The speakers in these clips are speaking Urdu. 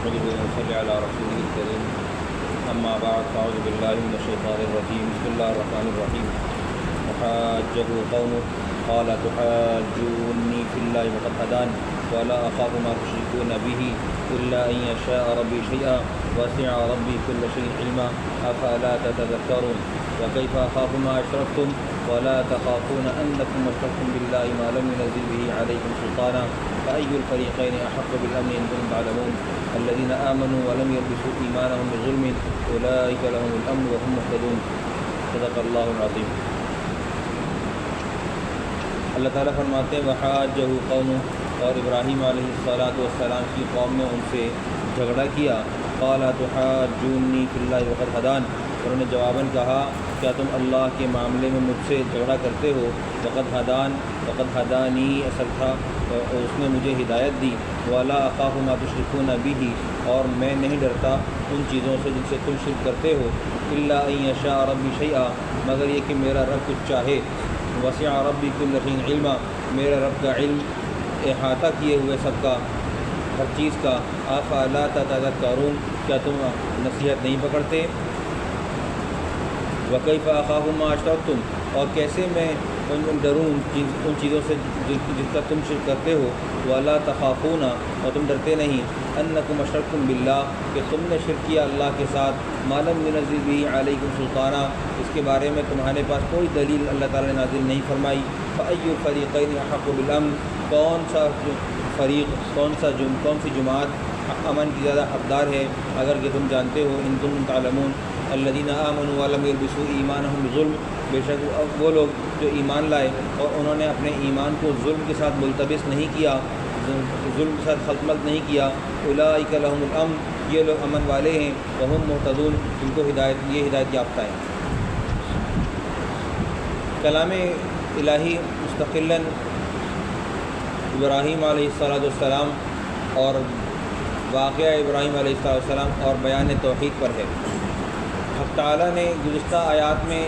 نحمده ونصلي على رسوله الكريم أما بعد فأعوذ بالله من الشيطان الرجيم بسم الله الرحمن الرحيم وحاجه قومه قال تحاجوني في الله وقد هداني ولا أخاف ما تشركون به إلا أن يشاء ربي شيئا وسع ربي كل شيء علما أفلا تتذكرون وكيف أخاف ما أشركتم ولا تخافون أنكم أشركتم بالله ما لم ينزل به عليكم سلطانا فأي الفريقين أحق بالأمن إن كنتم تعلمون الذين آمنوا ولم يلبسوا إيمانهم بظلم أولئك لهم الأمن وهم مهتدون صدق الله العظيم۔ اللہ تعالیٰ فرماتے ہیں وحاجہ قوم، اور ابراہیم علیہ السلام کی قوم نے ان سے جھگڑا کیا، قال تحاجونی فی اللہ وقد ہدان، انہوں نے جواباً کہا کیا تم اللہ کے معاملے میں مجھ سے جھگڑا کرتے ہو؟ وقد ہدانی اصل تھا اس نے مجھے ہدایت دی، ولا اخاف ما تشرکون بہ، اور میں نہیں ڈرتا ان چیزوں سے جن سے تم شرک کرتے ہو، الا ان یشاء ربی شیئا، مگر یہ کہ میرا رب کچھ چاہے، وسع ربی کل شیء علما، میرا رب کا علم احاطہ کیے ہوئے سب کا، ہر چیز کا، افلا تتذکرون، کیا تم نصیحت نہیں پکڑتے؟ وکیف اخاف ما اشرکتم، اور کیسے میں ڈروں ان چیزوں سے جس کا تم شرک کرتے ہو، ولا تخافون، اور تم ڈرتے نہیں، انکم اشرکتم باللہ، کہ تم نے شرک کیا اللہ کے ساتھ، ما لم ینزل بہ علیکم سلطانا، اس کے بارے میں تمہارے پاس کوئی دلیل اللہ تعالیٰ نے نازل نہیں فرمائی، فأی الفریقین احق بالامن، کون سا فریق، کون سی جماعت امن کی زیادہ حقدار ہے اگر کہ تم جانتے ہو، ان کنتم تعلمون الذین آمنوا ولم یلبسوا ایمانہم بظلم، بے شک وہ لوگ جو ایمان لائے اور انہوں نے اپنے ایمان کو ظلم کے ساتھ ملتبس نہیں کیا، ظلم کے ساتھ خلط نہیں کیا، اولئک لہم الامن، یہ لوگ امن والے ہیں، وہم مہتدون، ان کو یہ ہدایت یافتہ ہیں۔ کلام الہی مستقلاً ابراہیم علیہ السلام اور واقعہ ابراہیم علیہ السلام اور بیان توحید پر ہے۔ حق تعالیٰ نے گزشتہ آیات میں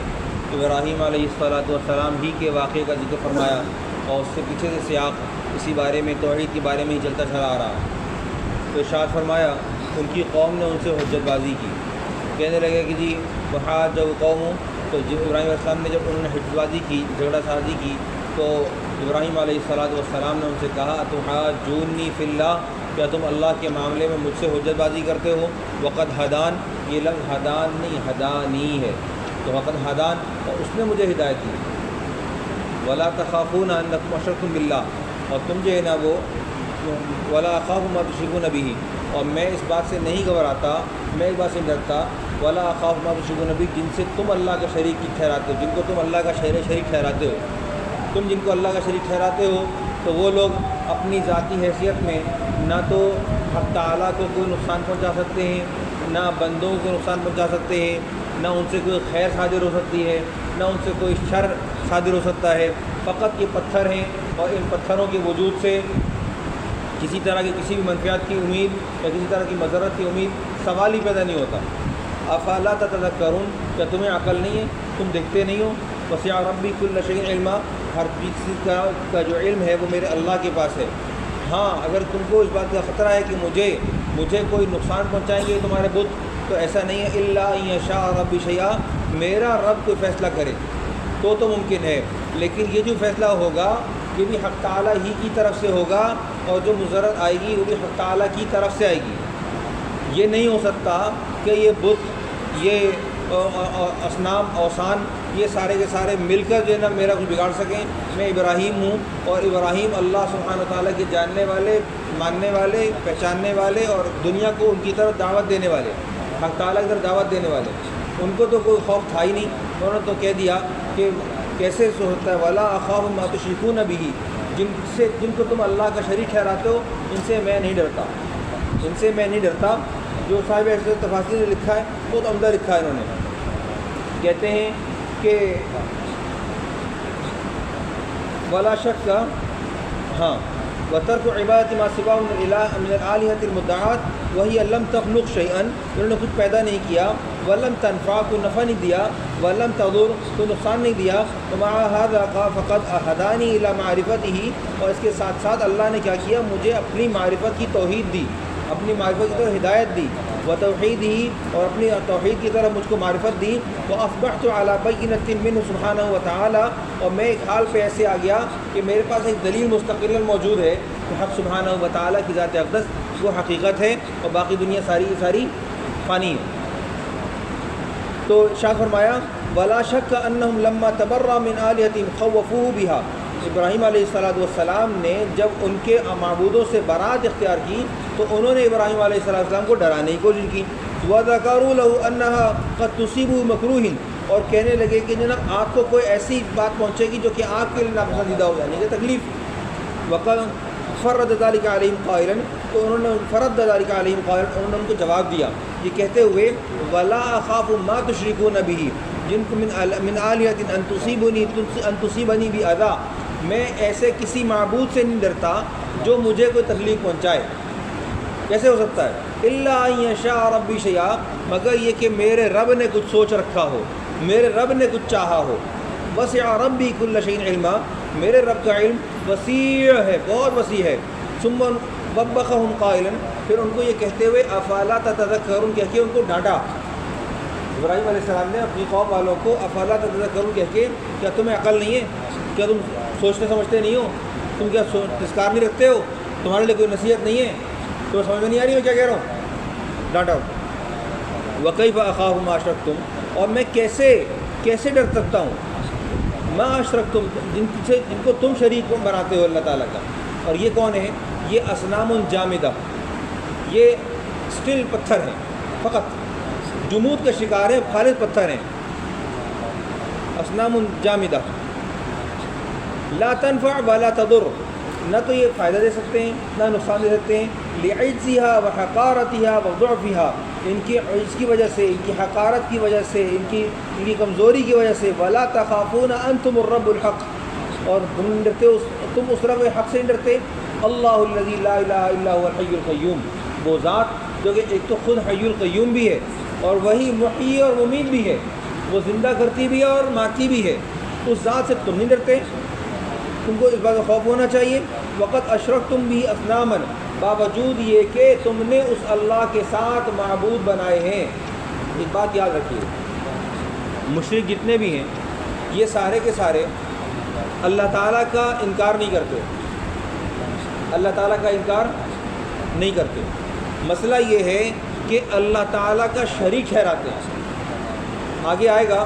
ابراہیم علیہ السلام ہی کے واقعے کا ذکر فرمایا، اور اس سے پیچھے سے سیاق اسی بارے میں، توحید کے بارے میں ہی چلتا چلا آ رہا۔ تو ارشاد فرمایا ان کی قوم نے ان سے حجت بازی کی، کہنے لگے کہ جی وحاجہ قوم، تو ابراہیم علیہ السلام نے جب انہوں نے حجت بازی کی، جھگڑا سازی کی، تو ابراہیم علیہ السلام نے ان سے کہا تحاجونی فی اللہ، کیا تم اللہ کے معاملے میں مجھ سے حجت بازی کرتے ہو؟ وقد ہدان، یہ لفظ ہدان نہیں ہدانی ہے، تو وقد ہدان، اور اس نے مجھے ہدایت دی، ولا تخافون انکم اشرکتم باللہ، اور تم جو ہے نا وہ ولا اخاف ما تشرکون بہ، اور میں اس بات سے نہیں گھبراتا، میں اس بات سے ڈرتا، ولا اخاف ما تشرکون بہ، جن سے تم اللہ کا شریک ٹھہراتے ہو، جن کو تم اللہ کا شریک ٹھہراتے ہو، تم جن کو اللہ کا شریک ٹھہراتے ہو، تو وہ لوگ اپنی ذاتی حیثیت میں نہ تو حق تعالیٰ کو کوئی نقصان پہنچا سکتے ہیں، نہ بندوں کو نقصان پہنچا سکتے ہیں، نہ ان سے کوئی خیر صادر ہو سکتی ہے، نہ ان سے کوئی شر صادر ہو سکتا ہے، فقط یہ پتھر ہیں، اور ان پتھروں کے وجود سے کسی طرح کی کسی بھی منفعت کی امید یا کسی طرح کی مضرت کی امید سوال ہی پیدا نہیں ہوتا۔ افلا تتذکرون، کیا تمہیں عقل نہیں ہے، تم دیکھتے نہیں ہو؟ وسع ربی کل شیء علما، ہر چیز کا جو علم ہے وہ میرے اللہ کے پاس ہے۔ ہاں اگر تم کو اس بات کا خطرہ ہے کہ مجھے کوئی نقصان پہنچائیں گے تمہارے بت، تو ایسا نہیں ہے، الا ان یشاء ربی شیئا، میرا رب کوئی فیصلہ کرے تو ممکن ہے، لیکن یہ جو فیصلہ ہوگا یہ بھی حق تعالیٰ ہی کی طرف سے ہوگا، اور جو مضرت آئے گی وہ بھی حق تعالیٰ کی طرف سے آئے گی۔ یہ نہیں ہو سکتا کہ یہ بت، یہ اصنام، اوثان، یہ سارے کے سارے مل کر جو ہے نا میرا کچھ بگاڑ سکیں۔ میں ابراہیم ہوں، اور ابراہیم اللہ سبحانہ وتعالیٰ کے جاننے والے، ماننے والے، پہچاننے والے، اور دنیا کو ان کی طرف دعوت دینے والے، حق تعالیٰ کی طرف دعوت دینے والے، ان کو تو کوئی خوف تھا ہی نہیں، انہوں نے تو کہہ دیا کہ کیسے ہوتا ہے، ولا اخاف ما تشرکون بہ، جن کو تم اللہ کا شریک ٹھہراتے ہو، ان سے میں نہیں ڈرتا، جو صاحب حیثیت تفاسیر نے لکھا ہے بہت عمدہ لکھا ہے، انہوں نے کہتے ہیں کہ ولا شک کا، ہاں، وترک عبادت ما سوا من الآلہۃ المدعات وہی لم تخلق شیئا، انہوں نے کچھ پیدا نہیں کیا، ولم تنفع، کوئی نفع نہیں دیا، ولم تضر، کوئی نقصان نہیں دیا، ومع هذا فقد هدانی الی معرفتہ، اور اس کے ساتھ ساتھ اللہ نے کیا کیا، مجھے اپنی معرفت کی توحید دی، اپنی معرفت کی طرف ہدایت دی، وتوحیدہ اور اپنی توحید کی طرف مجھ کو معرفت دی، واصبحت علی بینۃ منہ سبحانہ وتعالی، اور میں ایک حال پہ ایسے آ گیا کہ میرے پاس ایک دلیل مستقل موجود ہے کہ حق سبحانہ وتعالی کی ذات اقدس وہ حقیقت ہے اور باقی دنیا ساری فانی ہے۔ تو ارشاد فرمایا ولا شک انہم لما تبرأ من آلہتہم خوفوہ بہا، ابراہیم علیہ السلام نے جب ان کے معبودوں سے برات اختیار کی تو انہوں نے ابراہیم علیہ السلام کو ڈرانے کی کوشش کی، وذکروا لہ انہا قد تصیب مکروہ، اور کہنے لگے کہ جناب آپ کو کوئی ایسی بات پہنچے گی جو کہ آپ کے لیے ناپسندیدہ ہو جائے گی، تکلیف۔ وقال فرد ذلك علیہم قائلا، تو انہوں نے فرد ذلك علیہم قائلا، انہوں نے ان کو جواب دیا یہ کہتے ہوئے ولا اخاف ما تشركون به جن کو من آلہۃ ان تصیبنی باذى، میں ایسے کسی معبود سے نہیں ڈرتا جو مجھے کوئی تکلیف پہنچائے، کیسے ہو سکتا ہے؟ الا ان یشاء ربی شیئا، مگر یہ کہ میرے رب نے کچھ سوچ رکھا ہو، میرے رب نے کچھ چاہا ہو۔ وسع ربی کل شیء علما، میرے رب کا علم وسیع ہے، بہت وسیع ہے۔ ثم وبخهم قائلا، پھر ان کو یہ کہتے ہوئے افلا تتذکرون کہہ کے ان کو ڈانٹا۔ ابراہیم علیہ السلام نے اپنی قوم والوں کو افلا تتذکرون کہہ کے، کیا تمہیں عقل نہیں ہے؟ کیا تم سوچتے سمجھتے نہیں ہو؟ تم کیا تذکار نہیں رکھتے ہو؟ تمہارے لیے کوئی نصیحت نہیں ہے؟ تو سمجھ میں نہیں آ رہی میں کیا کہہ رہا ہوں؟ ڈانٹا۔ وکیف اخاف ما اشرکتم، اور میں کیسے ڈر سکتا ہوں ما اشرکتم، جن کو تم شریک بناتے ہو اللہ تعالیٰ کا۔ اور یہ کون ہے؟ یہ اصنام جامدہ، یہ اسٹل پتھر ہیں، فقط جمود کا شکار ہے، خالص پتھر ہیں، اصنام جامدہ۔ لا تنفع ولا تضر، نہ تو یہ فائدہ دے سکتے ہیں نہ نقصان دے سکتے ہیں، لعجزها وحقارتها وضعفها، ان کی عجز کی وجہ سے، ان کی حقارت کی وجہ سے، ان کی کمزوری کی وجہ سے۔ ولا تخافون انتم الرب الحق، اور تم ڈرتے ہو، تم اس رب حق سے نہیں ڈرتے۔ اللہ الذی لا الہ الا هو الحی القیوم، وہ ذات جو کہ ایک تو خود حی القیوم بھی ہے اور وہی محیی اور ممیت بھی ہے، وہ زندہ کرتی بھی ہے اور ماتی بھی ہے، اس ذات سے تم نہیں ڈرتے، تم کو اس بات کا خوف ہونا چاہیے۔ وقت اشرکتم بھی اصناما، باوجود یہ کہ تم نے اس اللہ کے ساتھ معبود بنائے ہیں۔ ایک بات یاد رکھیے، مشرک جتنے بھی ہیں یہ سارے کے سارے اللہ تعالیٰ کا انکار نہیں کرتے، اللہ تعالیٰ کا انکار نہیں کرتے، مسئلہ یہ ہے کہ اللہ تعالیٰ کا شریک ٹھہراتے ہیں۔ آگے آئے گا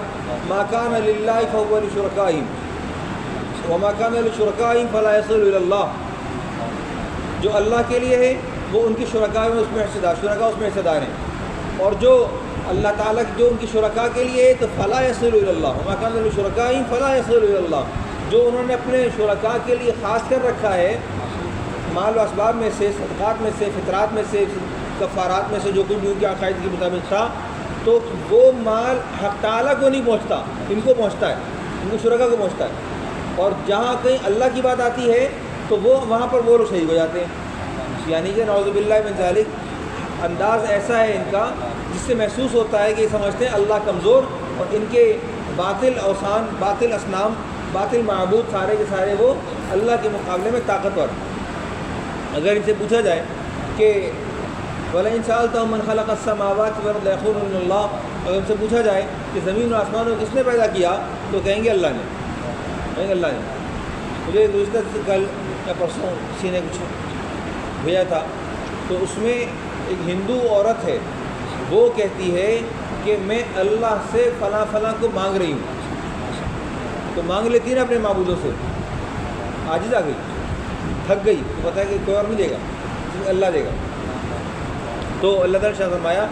ما کان للہ فهو لشرکائہم وما کان لشرکائہم فلا یصل الی اللہ، جو اللہ کے لیے ہے وہ ان کی شرکاء میں اس میں حصہ دار، شرکاء اس میں حصہ دار ہیں، اور جو اللہ تعالیٰ جو ان کی شرکاء کے لیے ہے تو فلا یصل الی اللہ، وما کان لشرکائہم فلا یصل الی اللہ، جو انہوں نے اپنے شرکاء کے لیے خاص کر رکھا ہے مال و اسباب میں سے، صدقات میں سے، فطرات میں سے، کفارات میں سے، جو کچھ ان کے عقائد کے مطابق تھا، تو وہ مال حق تعالیٰ کو نہیں پہنچتا، ان کو پہنچتا ہے، ان کو شرکاء کو پہنچتا ہے، اور جہاں کہیں اللہ کی بات آتی ہے تو وہ وہاں پر وہ لوگ شریک ہو جاتے ہیں۔ یعنی کہ نعوذ باللہ من ذالک، انداز ایسا ہے ان کا جس سے محسوس ہوتا ہے کہ یہ سمجھتے ہیں اللہ کمزور اور ان کے باطل اوثان، باطل اصنام، باطل معبود سارے کے سارے وہ اللہ کے مقابلے میں طاقتور۔ اگر ان سے پوچھا جائے کہ وَلَئِن سَأَلْتَهُم مَّنْ خَلَقَ السَّمَاوَاتِ وَالْأَرْضَ لَيَقُولُنَّ اللَّهُ، اگر ان سے پوچھا جائے کہ زمین و آسمان کو کس نے پیدا کیا تو کہیں گے اللہ نے، کہیں گے اللہ نے۔ مجھے گزشتہ کل یا پرسوں کسی نے کچھ بھیجا تھا، تو اس میں ایک ہندو عورت ہے، وہ کہتی ہے کہ میں اللہ سے فلاں فلاں کو مانگ رہی ہوں، تو مانگ لیتی نا اپنے معبودوں سے، عاجز آ گئی، تھک گئی، تو پتہ ہے کہ کوئی اور نہیں دے گا، اللہ دے گا۔ تو اللہ تعالیٰ نے فرمایا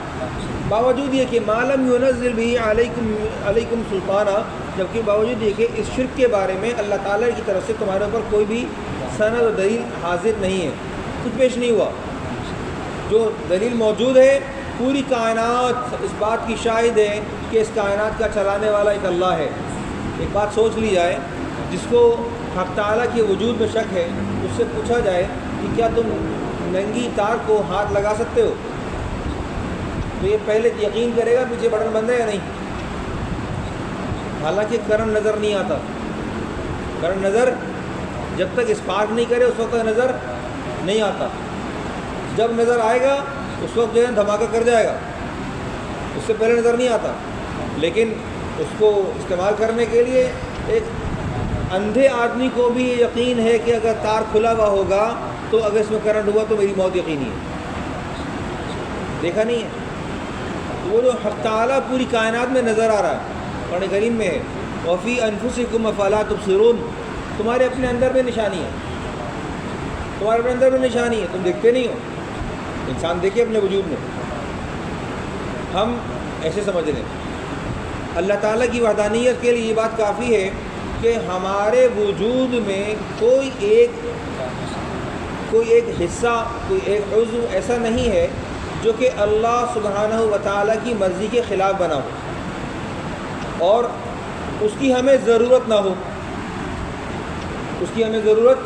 باوجود یہ کہ معلوم ينزل به علیکم سلطانہ، جبکہ باوجود یہ کہ اس شرک کے بارے میں اللہ تعالیٰ کی طرف سے تمہارے اوپر کوئی بھی سند و دلیل حاضر نہیں ہے، کچھ پیش نہیں ہوا، جو دلیل موجود ہے پوری کائنات اس بات کی شاہد ہے کہ اس کائنات کا چلانے والا ایک اللہ ہے۔ ایک بات سوچ لی جائے، جس کو حق تعالیٰ کے وجود میں شک ہے، اس سے پوچھا جائے کہ کیا تم ننگی تار کو ہاتھ لگا سکتے ہو، تو یہ پہلے یقین کرے گا پیچھے بٹن بند ہے یا نہیں، حالانکہ کرن نظر نہیں آتا، کرن نظر جب تک اسپارک نہیں کرے اس وقت نظر نہیں آتا، جب نظر آئے گا اس وقت جو ہے دھماکہ کر جائے گا، اس سے پہلے نظر نہیں آتا. لیکن اس کو استعمال کرنے کے لیے ایک اندھے آدمی کو بھی یہ یقین ہے کہ اگر تار کھلا ہوا ہوگا تو اگر اس میں کرنٹ ہوا تو میری موت یقینی ہے. دیکھا نہیں ہے؟ تو وہ جو حق تعالیٰ پوری کائنات میں نظر آ رہا ہے، قرآن کریم میں ہے وفی انفسکم افلا تبصرون، تمہارے اپنے اندر میں نشانی ہے، تمہارے اپنے اندر میں نشانی ہے، تم دیکھتے نہیں ہو. انسان دیکھے اپنے وجود میں. ہم ایسے سمجھ لیں اللہ تعالیٰ کی وحدانیت کے لیے یہ بات کافی ہے کہ ہمارے وجود میں کوئی ایک حصہ، کوئی ایک عضو ایسا نہیں ہے جو کہ اللہ سبحانہ و تعالیٰ کی مرضی کے خلاف بنا ہو اور اس کی ہمیں ضرورت نہ ہو، اس کی ہمیں ضرورت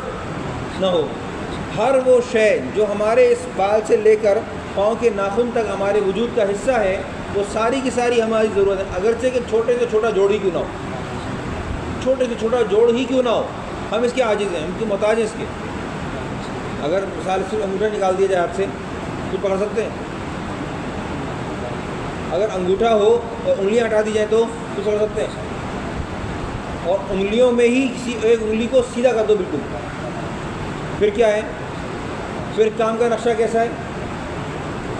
نہ ہو. ہر وہ شے جو ہمارے اس بال سے لے کر پاؤں کے ناخن تک ہمارے وجود کا حصہ ہے، وہ ساری کی ساری ہماری ضرورت ہے. اگرچہ کہ چھوٹے سے چھوٹا جوڑ ہی کیوں نہ ہو، چھوٹے سے چھوٹا جوڑ ہی کیوں نہ ہو، ہم اس کے عاجز ہیں، ہم کی محتاج ہیں اس کے. اگر مثال سے انگوٹھا نکال دیا جائے ہاتھ سے تو پکڑ سکتے ہیں. اگر انگوٹھا ہو اور انگلیاں ہٹا دی جائیں تو پکڑ سکتے ہیں. اور انگلیوں میں ہی کسی ایک انگلی کو سیدھا کر دو بالکل، پھر کیا ہے؟ پھر کام کا نقشہ کیسا ہے؟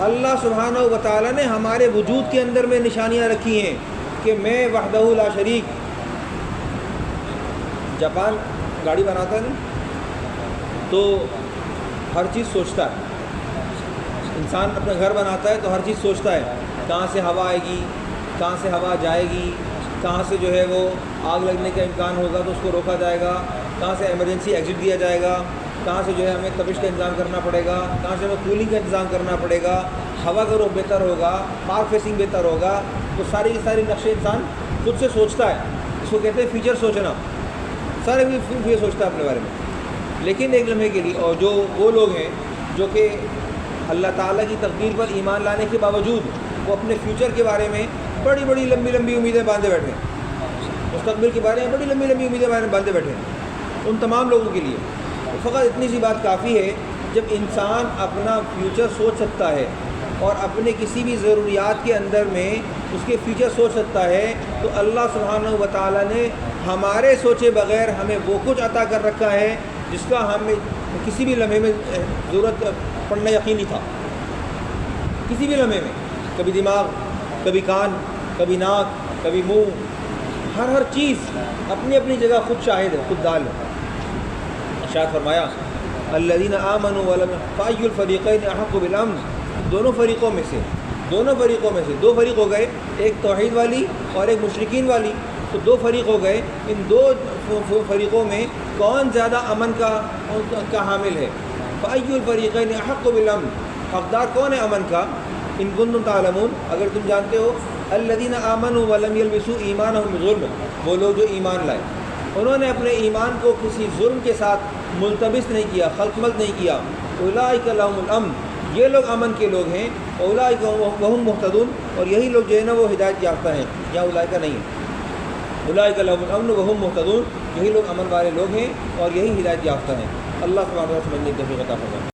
اللہ سبحانہ و تعالیٰ نے ہمارے وجود کے اندر میں نشانیاں رکھی ہیں کہ میں وحدہ لا شریک. جاپان گاڑی بناتا ہے نا تو ہر چیز سوچتا ہے. انسان اپنا گھر بناتا ہے تو ہر چیز سوچتا ہے کہاں سے ہوا آئے گی، کہاں سے ہوا جائے گی، کہاں سے جو ہے وہ آگ لگنے کا امکان ہوگا تو اس کو روکا جائے گا، کہاں سے ایمرجنسی ایگزٹ دیا جائے گا، کہاں سے جو ہے ہمیں تپش کا انتظام کرنا پڑے گا، کہاں سے ہمیں کولنگ کا انتظام کرنا پڑے گا، ہوا کا رخ بہتر ہوگا، پارک فیسنگ بہتر ہوگا. تو ساری کی ساری نقشے انسان خود سے سوچتا ہے. اس کو کہتے ہیں فیچر سوچنا. سارے یہ سوچتا ہے اپنے بارے میں. لیکن ایک لمحے کے لیے، اور جو وہ لوگ ہیں جو کہ اللہ تعالیٰ کی تقدیر پر ایمان لانے کے باوجود وہ اپنے فیوچر کے بارے میں بڑی بڑی لمبی لمبی امیدیں باندھے بیٹھے ہیں، مستقبل کے بارے میں بڑی لمبی لمبی امیدیں باندھے بیٹھے ہیں، ان تمام لوگوں کے لیے فقط اتنی سی بات کافی ہے. جب انسان اپنا فیوچر سوچ سکتا ہے اور اپنے کسی بھی ضروریات کے اندر میں اس کے فیوچر سوچ سکتا ہے تو اللہ سبحانہ و تعالیٰ نے ہمارے سوچے بغیر ہمیں وہ کچھ عطا کر رکھا ہے جس کا ہمیں کسی بھی لمحے میں ضرورت پڑنا یقینی تھا. کسی بھی لمحے میں کبھی دماغ، کبھی کان، کبھی ناک، کبھی منہ، ہر چیز اپنی اپنی جگہ خود شاہد ہے، خود دال ہے. ارشاد فرمایا الذین آمنوا ولم فأی الفریقین احق بالامن. دونوں فریقوں میں سے دو فریق ہو گئے، ایک توحید والی اور ایک مشرکین والی. تو دو فریق ہو گئے. ان دو فریقوں میں کون زیادہ امن کا حامل ہے؟ فأی الفریقین احق بالامن. حقدار کون ہے امن کا؟ ان کنتم تعلمون، اگر تم جانتے ہو. الذین آمنوا ولم یلبسوا ایمانہم بظلم، وہ لوگ جو ایمان لائے، انہوں نے اپنے ایمان کو کسی ظلم کے ساتھ ملتبس نہیں کیا، خلط ملط نہیں کیا. اولئک لہم الامن، یہ لوگ امن کے لوگ ہیں. اولئک وہم مہتدون، اور یہی لوگ جو ہے نا وہ ہدایت یافتہ ہیں. یا اولئک نہیں، اولئک لہم الامن وہم مہتدون، یہی لوگ امن والے لوگ ہیں اور یہی ہدایت یافتہ ہیں. اللہ سبحانہ و تعالیٰ سمجھنے کی توفیق عطا فرمائے.